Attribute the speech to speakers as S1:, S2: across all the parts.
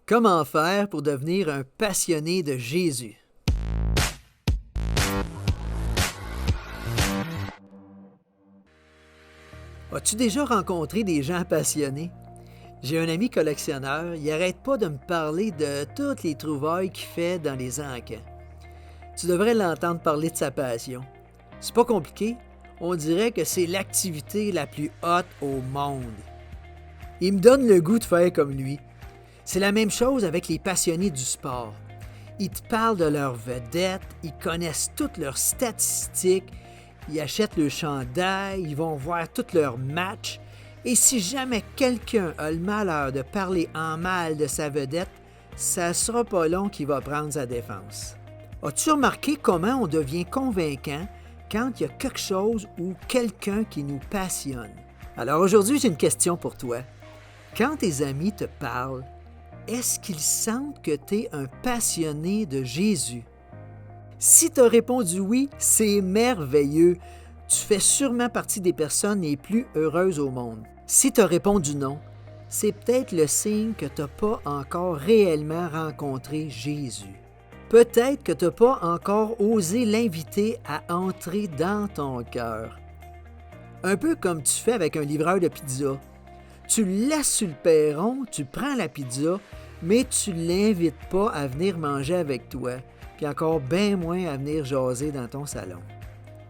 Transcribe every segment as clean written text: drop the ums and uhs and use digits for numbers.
S1: Comment faire pour devenir un passionné de Jésus? As-tu déjà rencontré des gens passionnés? J'ai un ami collectionneur, il n'arrête pas de me parler de toutes les trouvailles qu'il fait dans les encans. Tu devrais l'entendre parler de sa passion. C'est pas compliqué, on dirait que c'est l'activité la plus haute au monde. Il me donne le goût de faire comme lui. C'est la même chose avec les passionnés du sport. Ils te parlent de leurs vedettes, ils connaissent toutes leurs statistiques, ils achètent le chandail, ils vont voir tous leurs matchs. Et si jamais quelqu'un a le malheur de parler en mal de sa vedette, ça sera pas long qu'il va prendre sa défense. As-tu remarqué comment on devient convaincant quand il y a quelque chose ou quelqu'un qui nous passionne? Alors aujourd'hui, j'ai une question pour toi. Quand tes amis te parlent, est-ce qu'ils sentent que tu es un passionné de Jésus? Si tu as répondu oui, c'est merveilleux. Tu fais sûrement partie des personnes les plus heureuses au monde. Si tu as répondu non, c'est peut-être le signe que tu n'as pas encore réellement rencontré Jésus. Peut-être que tu n'as pas encore osé l'inviter à entrer dans ton cœur. Un peu comme tu fais avec un livreur de pizza. Tu le laisses sur le perron, tu prends la pizza, mais tu ne l'invites pas à venir manger avec toi, puis encore bien moins à venir jaser dans ton salon.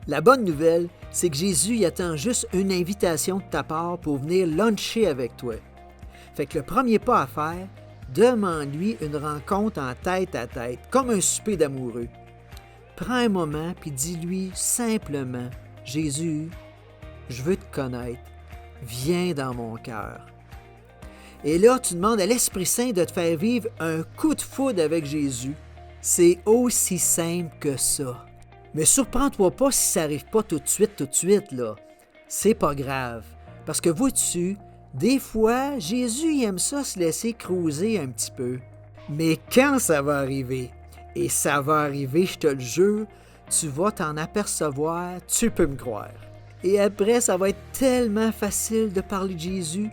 S1: La bonne nouvelle, c'est que Jésus y attend juste une invitation de ta part pour venir luncher avec toi. Fait que le premier pas à faire, demande-lui une rencontre en tête à tête, comme un souper d'amoureux. Prends un moment puis dis-lui simplement « Jésus, je veux te connaître. Viens dans mon cœur. » Et là, tu demandes à l'Esprit Saint de te faire vivre un coup de foudre avec Jésus. C'est aussi simple que ça. Mais surprends-toi pas si ça n'arrive pas tout de suite, là. C'est pas grave. Parce que vois-tu, des fois, Jésus il aime ça se laisser cruiser un petit peu. Mais quand ça va arriver, et ça va arriver, je te le jure, tu vas t'en apercevoir, tu peux me croire. Et après, ça va être tellement facile de parler de Jésus,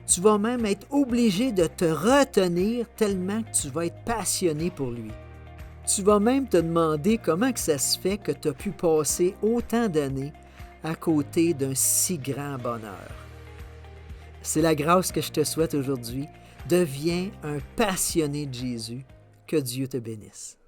S1: tu vas même être obligé de te retenir tellement que tu vas être passionné pour lui. Tu vas même te demander comment que ça se fait que tu as pu passer autant d'années à côté d'un si grand bonheur. C'est la grâce que je te souhaite aujourd'hui. Deviens un passionné de Jésus. Que Dieu te bénisse.